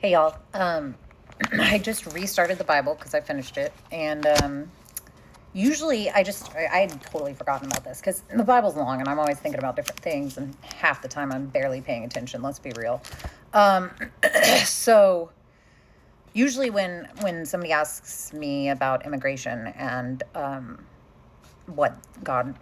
Hey y'all. I just restarted the Bible because I finished it, and usually I had totally forgotten about this because the Bible's long, and I'm always thinking about different things, and half the time I'm barely paying attention. Let's be real. Um, so usually when somebody asks me about immigration and what God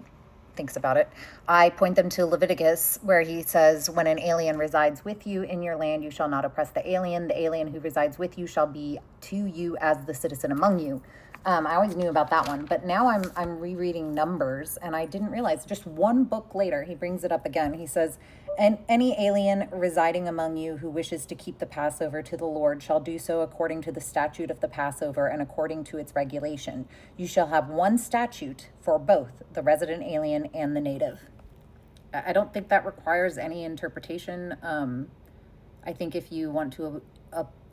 thinks about it, I point them to Leviticus, where he says, when an alien resides with you in your land, you shall not oppress the alien. The alien who resides with you shall be to you as the citizen among you. I always knew about that one, but now I'm rereading Numbers, and I didn't realize just one book later he brings it up again. He says, "And any alien residing among you who wishes to keep the Passover to the Lord shall do so according to the statute of the Passover and according to its regulation. You shall have one statute for both the resident alien and the native." I don't think that requires any interpretation. I think if you want to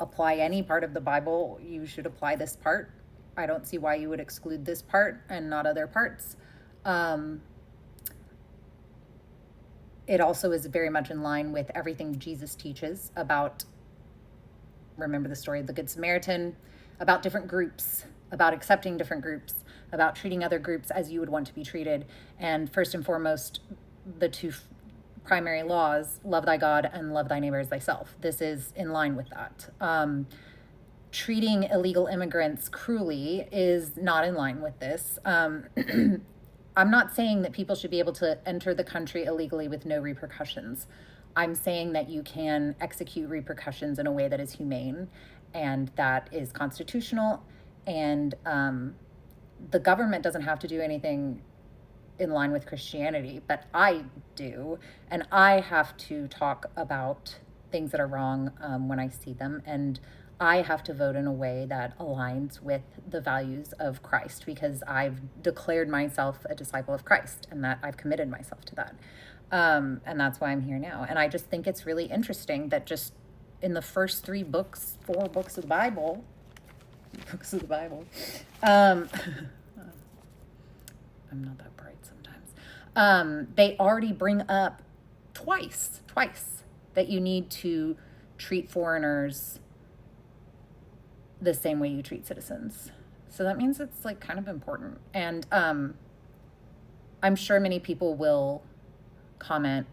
apply any part of the Bible, you should apply this part. I don't see why you would exclude this part and not other parts. It also is very much in line with everything Jesus teaches about, remember the story of the Good Samaritan, about different groups, about accepting different groups, about treating other groups as you would want to be treated. And first and foremost, the two primary laws, love thy God and love thy neighbor as thyself. This is in line with that. Treating illegal immigrants cruelly is not in line with this. I'm not saying that people should be able to enter the country illegally with no repercussions. I'm saying that you can execute repercussions in a way that is humane and that is constitutional, and the government doesn't have to do anything in line with Christianity, but I do, and I have to talk about things that are wrong when I see them, and I have to vote in a way that aligns with the values of Christ, because I've declared myself a disciple of Christ and that I've committed myself to that. And that's why I'm here now. And I just think it's really interesting that just in the first four books of the Bible, I'm not that bright sometimes. They already bring up twice that you need to treat foreigners the same way you treat citizens. So that means it's like kind of important. And I'm sure many people will comment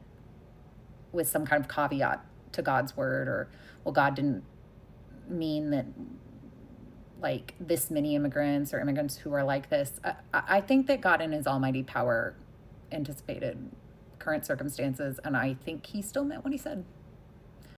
with some kind of caveat to God's word, or, well, God didn't mean that like this many immigrants or immigrants who are like this. I think that God in his almighty power anticipated current circumstances, and I think he still meant what he said.